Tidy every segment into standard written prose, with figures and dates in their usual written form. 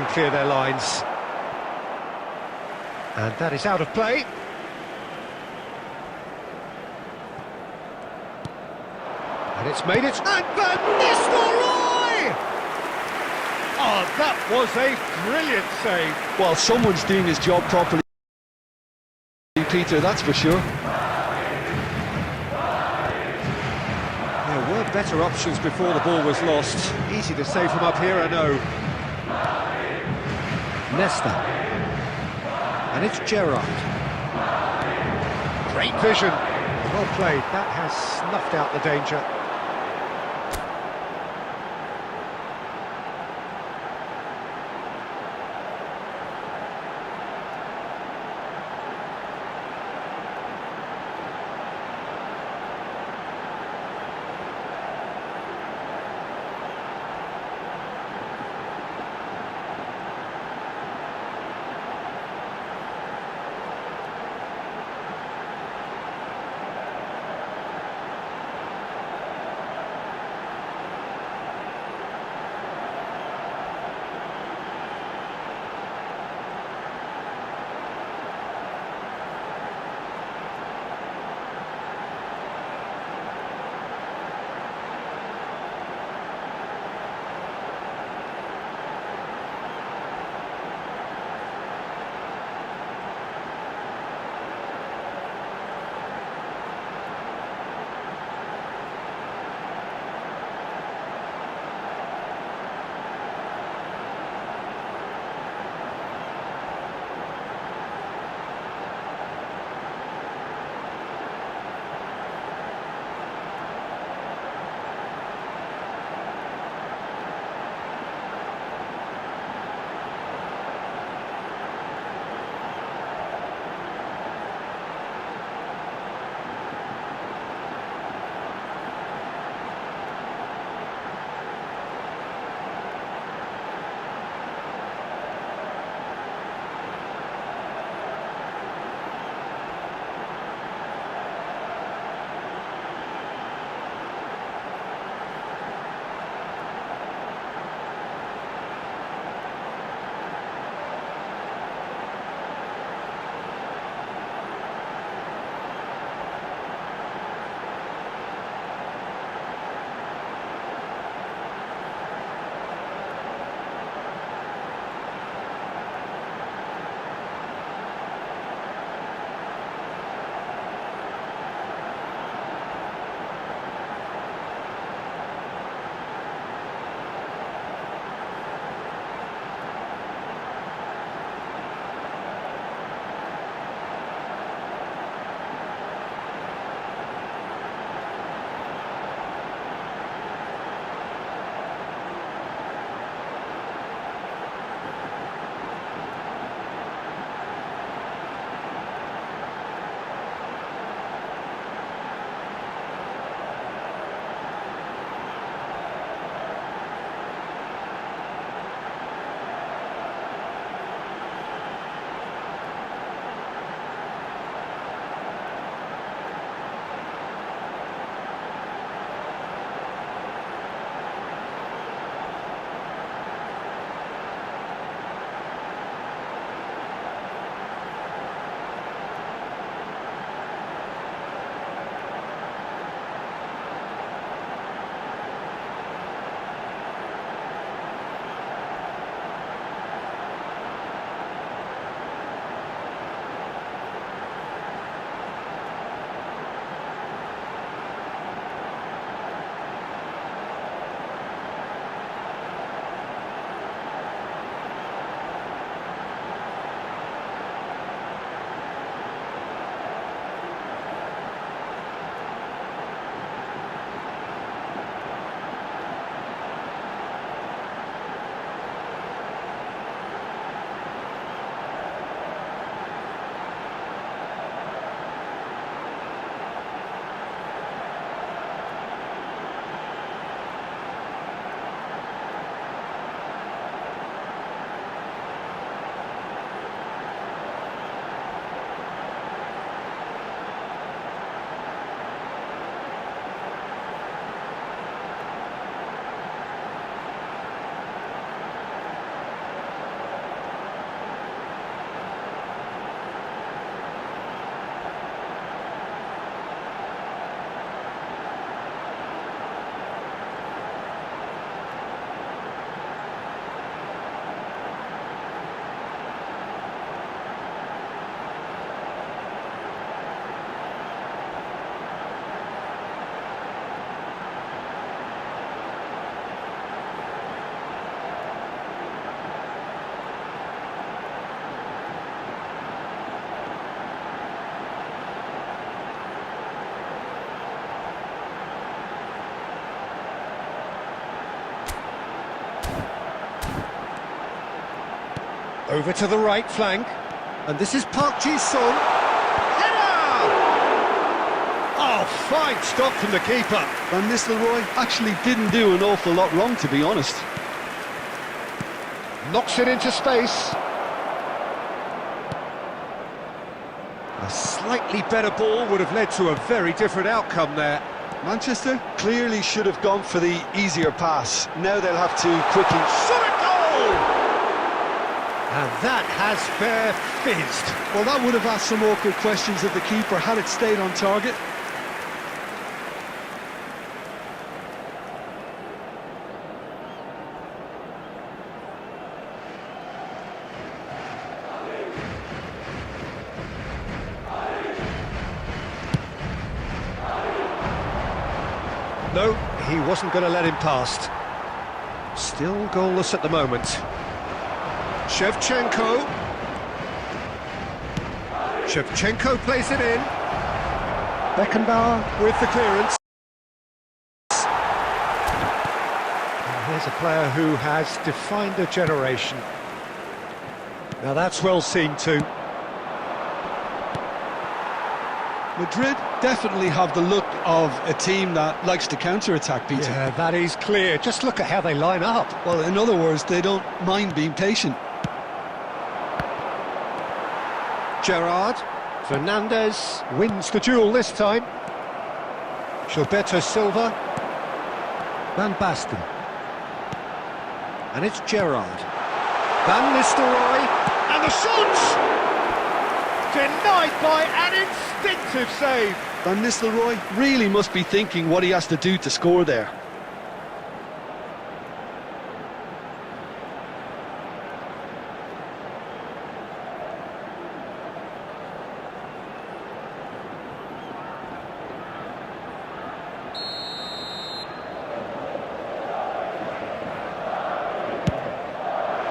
clear their lines. And that is out of play. And it's made it... And Van Nistelrooy! Oh, that was a brilliant save. Well, someone's doing his job properly, Peter, that's for sure. There were better options before the ball was lost. Easy to save from up here, I know. Nesta. And it's Gerrard. Great vision. Well played. That has snuffed out the danger. Over to the right flank. And this is Park Ji-sung. Header! Oh, fine stop from the keeper. Van Nistelrooy actually didn't do an awful lot wrong, to be honest. Knocks it into space. A slightly better ball would have led to a very different outcome there. Manchester clearly should have gone for the easier pass. Now they'll have to quickly... Shot it, goal! And that has fair fizzed. Well, that would have asked some awkward questions of the keeper had it stayed on target. No, he wasn't going to let him past. Still goalless at the moment. Shevchenko. Shevchenko plays it in. Beckenbauer with the clearance. And here's a player who has defined a generation. Now that's well seen too. Madrid definitely have the look of a team that likes to counter-attack, Peter. Yeah, that is clear. Just look at how they line up. Well, in other words, they don't mind being patient. Gerrard. Fernandez wins the duel this time. Gilberto Silva. Van Basten. And it's Gerrard. Van Nistelrooy. And the shot! Denied by an instinctive save. Van Nistelrooy really must be thinking what he has to do to score there.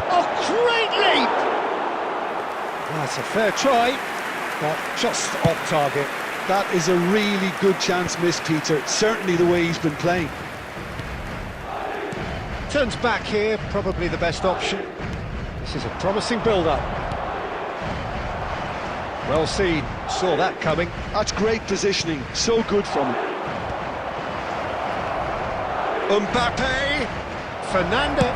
Oh, great leap! That's a fair try, but just off target. That is a really good chance missed, Peter. Certainly the way he's been playing. Turns back here, probably the best option. This is a promising build-up. Well seen, saw that coming. That's great positioning, so good from him. Mbappe! Fernandez!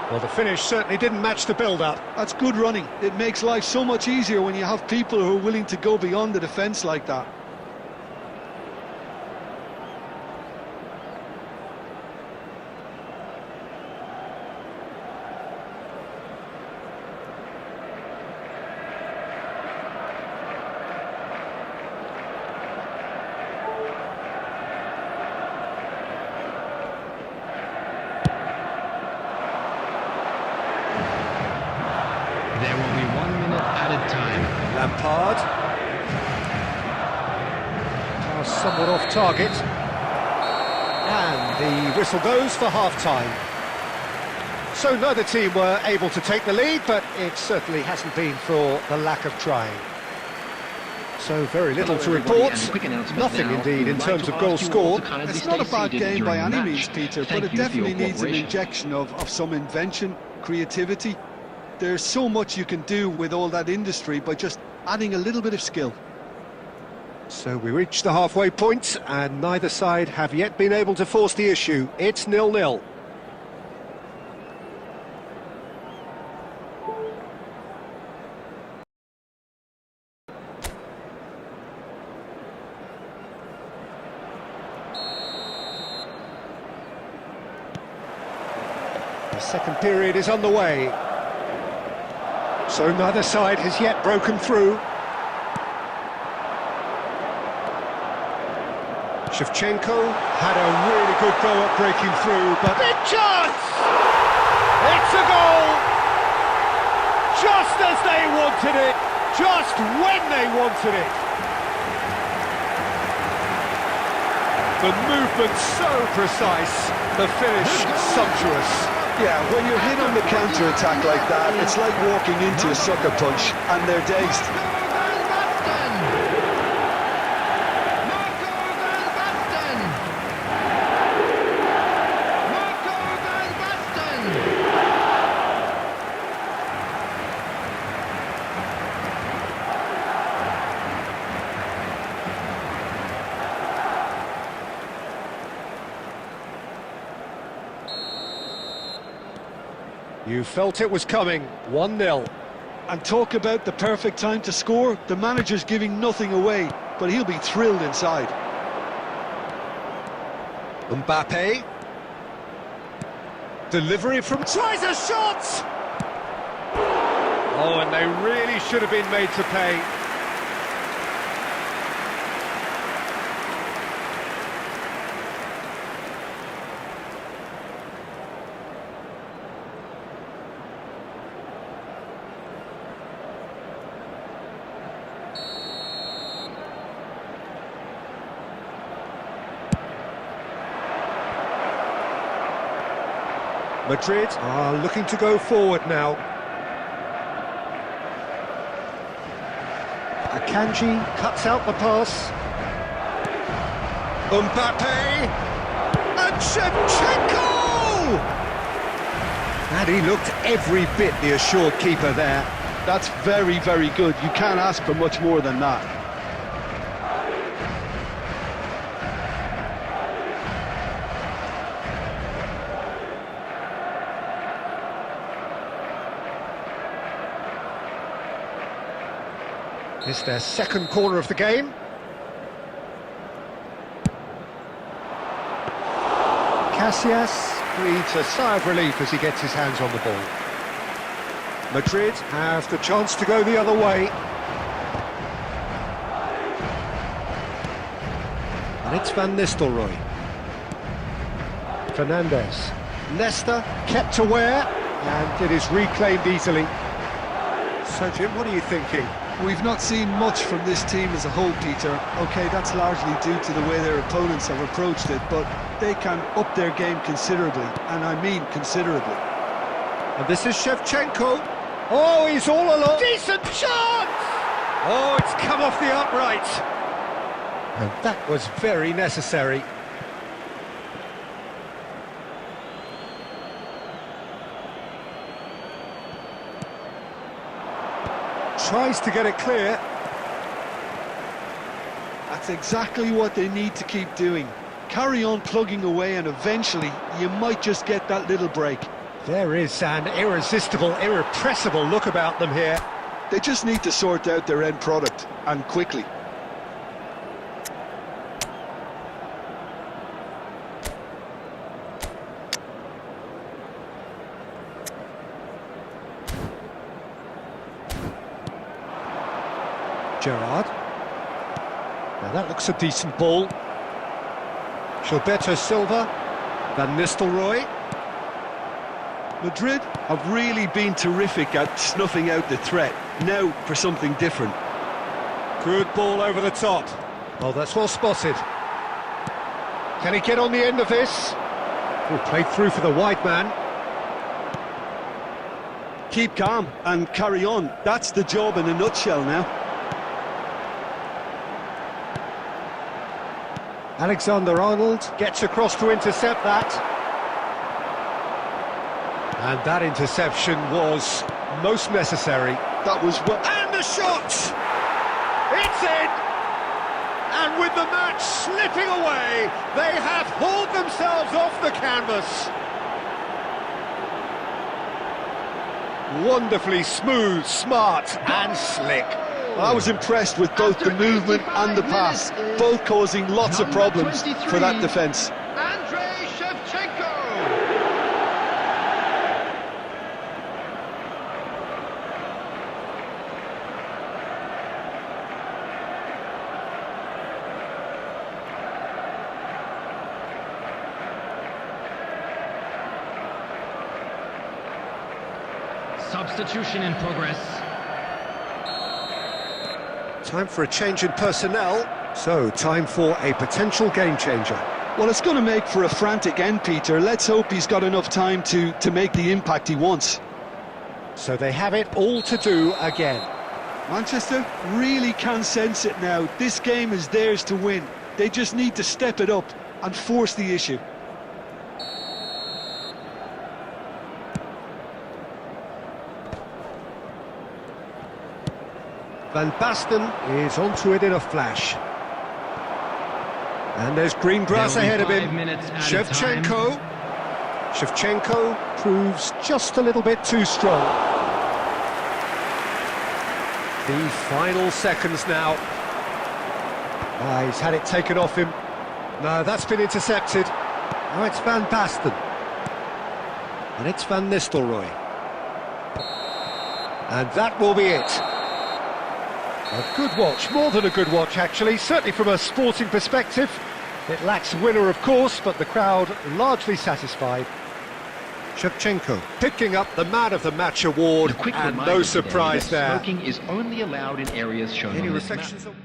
Well, the finish certainly didn't match the build-up. That's good running. It makes life so much easier when you have people who are willing to go beyond the defence like that. There will be 1 minute added time. Lampard. Pass somewhat off target. And the whistle goes for half-time. So neither team were able to take the lead, but it certainly hasn't been for the lack of trying. So very little to report. Nothing indeed in terms of goals scored. It's not a bad game by any means, Peter, but it definitely needs an injection of some invention, creativity. There's so much you can do with all that industry by just adding a little bit of skill. So we reach the halfway point, and neither side have yet been able to force the issue. It's 0-0. The second period is on the way. So neither side has yet broken through. Shevchenko had a really good go at breaking through, but... Big chance! It's a goal! Just as they wanted it, just when they wanted it. The movement so precise, the finish sumptuous. Yeah, when you're hit on the counter-attack like that, it's like walking into a sucker punch, and they're dazed. You felt it was coming. 1-0. And talk about the perfect time to score. The manager's giving nothing away, but he'll be thrilled inside. Mbappe. Delivery from... Tries a shot! Oh, and they really should have been made to pay. Madrid are looking to go forward now. Akanji cuts out the pass. Mbappe! And Shevchenko! And he looked every bit the assured keeper there. That's very, very good. You can't ask for much more than that. It's their second corner of the game. Casillas breathes a sigh of relief as he gets his hands on the ball. Madrid have the chance to go the other way. And it's Van Nistelrooy. Fernandes. Leicester kept aware, and it is reclaimed easily. So Jim, what are you thinking? We've not seen much from this team as a whole, Peter. OK, that's largely due to the way their opponents have approached it, but they can up their game considerably, and I mean considerably. And this is Shevchenko. Oh, he's all alone. Decent chance! Oh, it's come off the upright. And that was very necessary. Tries to get it clear. That's exactly what they need to keep doing. Carry on plugging away, and eventually you might just get that little break. There is an irresistible, irrepressible look about them here. They just need to sort out their end product, and quickly. Gerrard. Now that looks a decent ball. Gilberto Silva. Van Nistelrooy. Madrid have really been terrific at snuffing out the threat. Now for something different. Good ball over the top. Oh, that's well spotted. Can he get on the end of this? Oh, played through for the wide man. Keep calm and carry on. That's the job in a nutshell now. Alexander-Arnold gets across to intercept that. And that interception was most necessary. That was what... And the shot! It's in! And with the match slipping away, they have hauled themselves off the canvas. Wonderfully smooth, smart and slick. I was impressed with both the movement and the pass, both causing lots of problems for that defence. Substitution in progress. Time for a change in personnel, so time for a potential game changer. Well, it's going to make for a frantic end, Peter. Let's hope he's got enough time to make the impact he wants. So they have it all to do again. Manchester really can sense it now. This game is theirs to win. They just need to step it up and force the issue. Van Basten is onto it in a flash. And there's green grass ahead of him. Shevchenko. Shevchenko proves just a little bit too strong. The final seconds now. He's had it taken off him. No, that's been intercepted. Now it's Van Basten. And it's Van Nistelrooy. And that will be it. A good watch, more than a good watch actually, certainly from a sporting perspective. It lacks winner of course, but the crowd largely satisfied. Shevchenko picking up the Man of the Match award, and no surprise there. Smoking is only allowed in areas shown Any on this reflections map. on...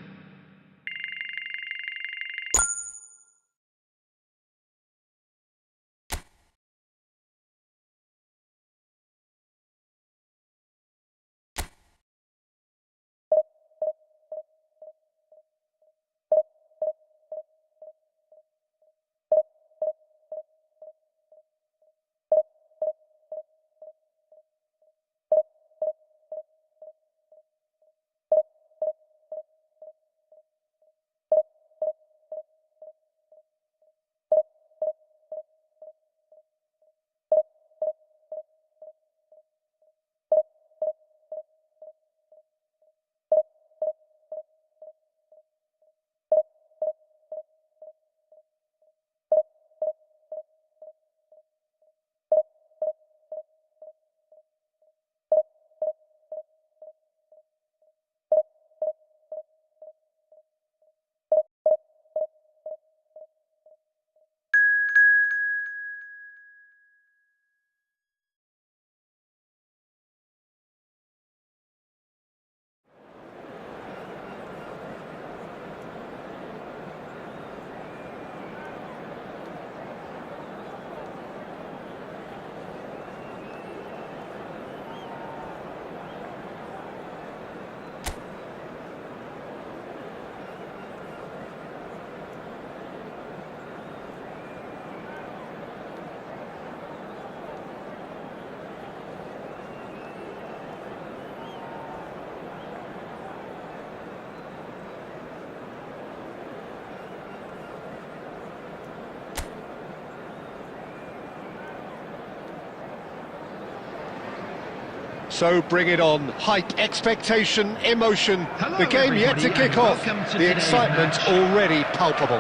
So bring it on. Hype, expectation, emotion. Hello, the game yet to everybody, kick and off. welcome to The today's excitement match. already palpable.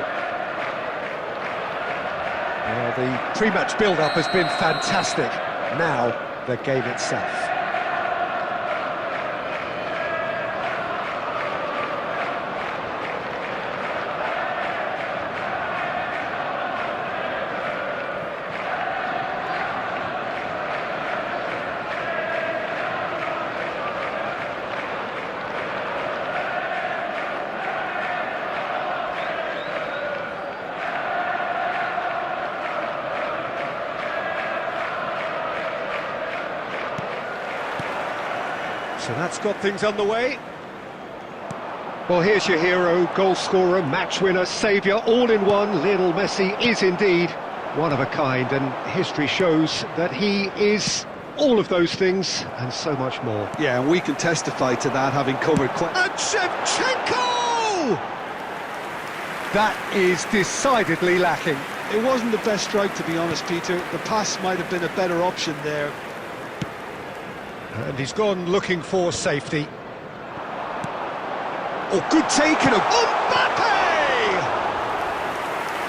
Well, the pre-match build-up has been fantastic. Now, the game itself. So that's got things underway. Well, here's your hero, goal scorer, match winner, saviour, all in one. Lionel Messi is indeed one of a kind, and history shows that he is all of those things and so much more. Yeah, and we can testify to that, having covered quite... And Shevchenko! That is decidedly lacking. It wasn't the best strike, to be honest, Peter. The pass might have been a better option there. And he's gone looking for safety. Oh, good taken of Mbappe!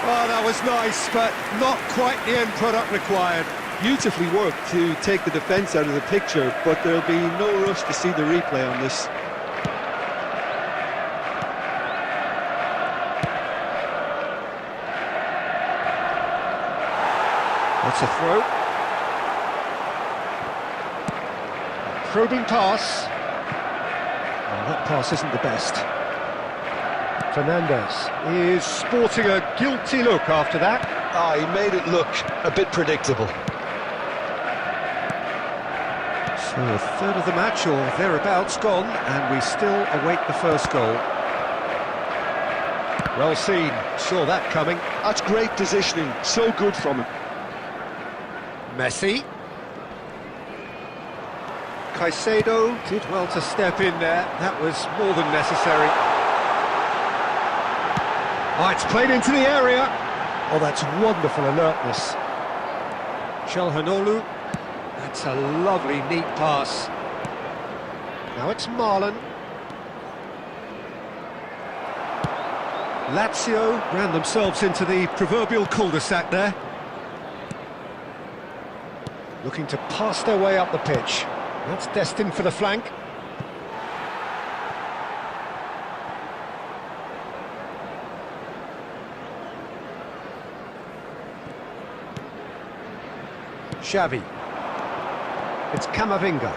Oh, that was nice, but not quite the end product required. Beautifully worked to take the defence out of the picture, but there'll be no rush to see the replay on this. That's a throw. Probing pass. Oh, that pass isn't the best. Fernandez is sporting a guilty look after that. He made it look a bit predictable. So a third of the match or thereabouts gone, and we still await the first goal. Well seen, saw that coming. That's great positioning, so good from him. Messi. Caicedo did well to step in there, that was more than necessary. Oh, it's played into the area. Oh, that's wonderful alertness. Calhanoglu. That's a lovely, neat pass. Now it's Marlon. Lazio ran themselves into the proverbial cul-de-sac there. Looking to pass their way up the pitch. That's destined for the flank. Xavi. It's Camavinga.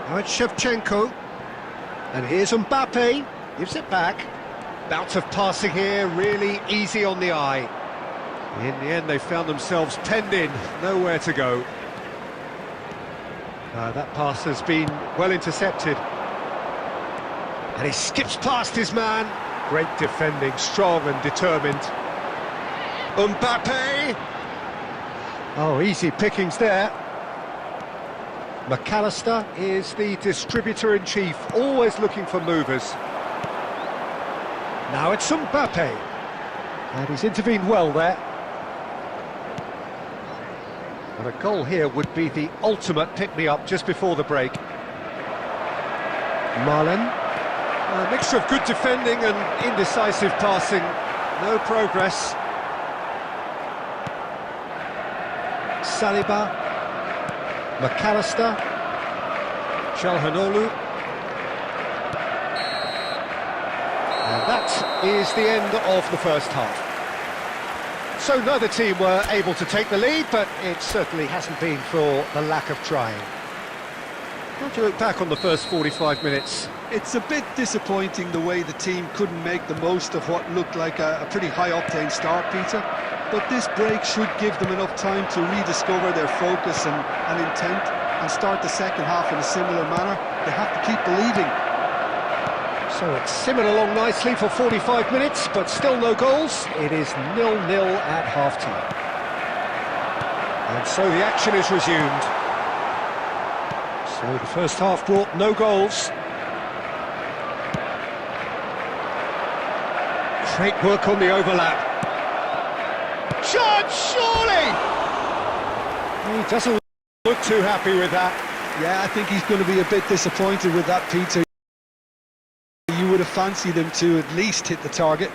Now it's Shevchenko. And here's Mbappe. Gives it back. Bout of passing here, really easy on the eye. In the end, they found themselves penned in, nowhere to go. That pass has been well intercepted. And he skips past his man. Great defending, strong and determined. Mbappe! Oh, easy pickings there. McAllister is the distributor-in-chief, always looking for movers. Now it's Mbappe. And he's intervened well there. And a goal here would be the ultimate pick-me-up just before the break. Marlon. A mixture of good defending and indecisive passing. No progress. Saliba. McAllister. Calhanoglu. And that is the end of the first half. So neither team were able to take the lead, but it certainly hasn't been for the lack of trying. How do you look back on the first 45 minutes? It's a bit disappointing the way the team couldn't make the most of what looked like a pretty high-octane start, Peter. But this break should give them enough time to rediscover their focus and intent and start the second half in a similar manner. They have to keep believing. So it's simmered along nicely for 45 minutes, but still no goals. It is 0-0 at half-time. And so the action is resumed. So the first half brought no goals. Great work on the overlap. Shot, surely! He doesn't look too happy with that. Yeah, I think he's going to be a bit disappointed with that, Peter. You would have fancied him to at least hit the target.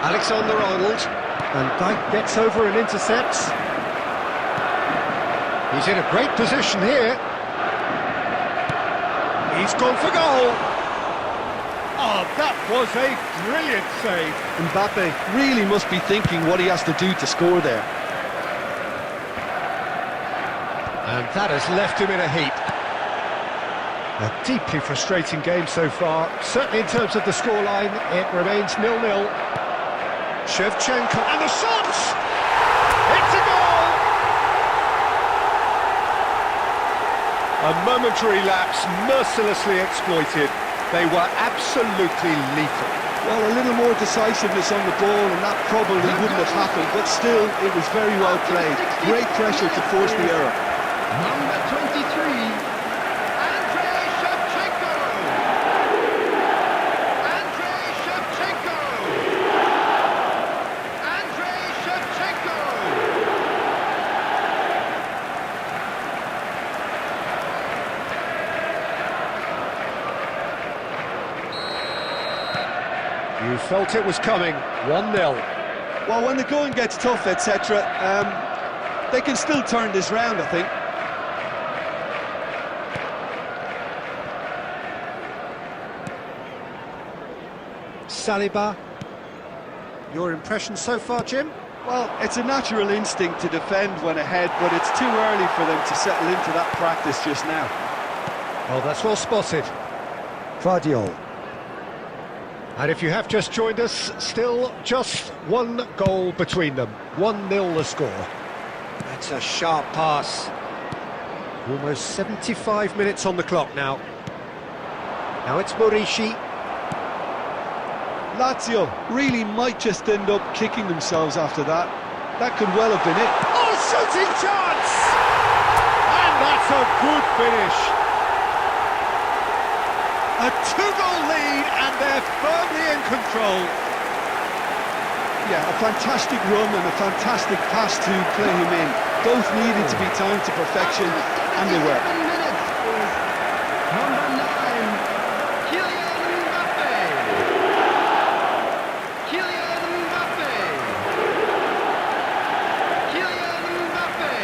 Alexander-Arnold. And Dijk gets over and intercepts. He's in a great position here. He's gone for goal. Oh, that was a brilliant save. Mbappe really must be thinking what he has to do to score there. And that has left him in a heap. A deeply frustrating game so far. Certainly in terms of the scoreline, it remains 0-0. Shevchenko, and the shot! It's a goal! A momentary lapse, mercilessly exploited. They were absolutely lethal. Well, a little more decisiveness on the ball and that probably wouldn't have happened, but still, it was very well played. Great pressure to force the error. Number 23, Andrei Shevchenko. Andrei Shevchenko. Andrei Shevchenko. You felt it was coming. 1-0. Well, when the going gets tough, etc., they can still turn this round, I think. Saliba. Your impression so far, Jim? Well, it's a natural instinct to defend when ahead, but it's too early for them to settle into that practice just now. Oh, that's well spotted. Guardiola. And if you have just joined us, still just one goal between them. 1-0 the score. That's a sharp pass. Almost 75 minutes on the clock now. Now it's Morishi. Lazio really might just end up kicking themselves after that. That could well have been it. Oh, shooting chance! And that's a good finish. A 2-goal lead lead, and they're firmly in control. Yeah, a fantastic run and a fantastic pass to play him in. Both needed to be timed to perfection, and they were. Minutes is number 9, Kylian Mbappe. Kylian Mbappe. Kylian Mbappe.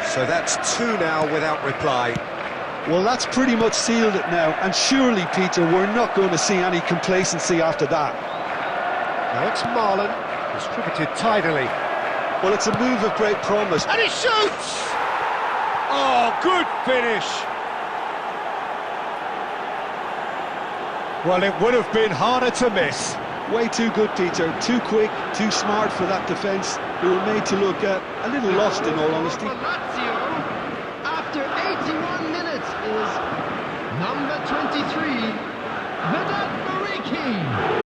So that's 2 now without reply. Well, that's pretty much sealed it now, and surely, Peter, we're not going to see any complacency after that. Now it's Marlon, distributed tidily. Well, it's a move of great promise. And he shoots! Oh, good finish! Well, it would have been harder to miss. Way too good, Peter. Too quick, too smart for that defence, who were made to look a little lost, in all honesty. Lazio, after 81 minutes, is number 23, Vedat Bariki.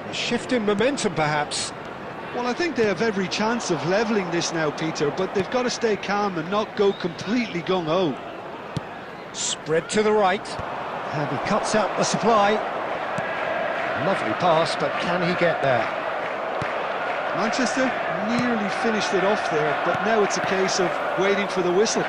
A shift in momentum, perhaps. Well, I think they have every chance of levelling this now, Peter, but they've got to stay calm and not go completely gung-ho. Spread to the right, and he cuts out the supply. Lovely pass, but can he get there? Manchester nearly finished it off there, but now it's a case of waiting for the whistle.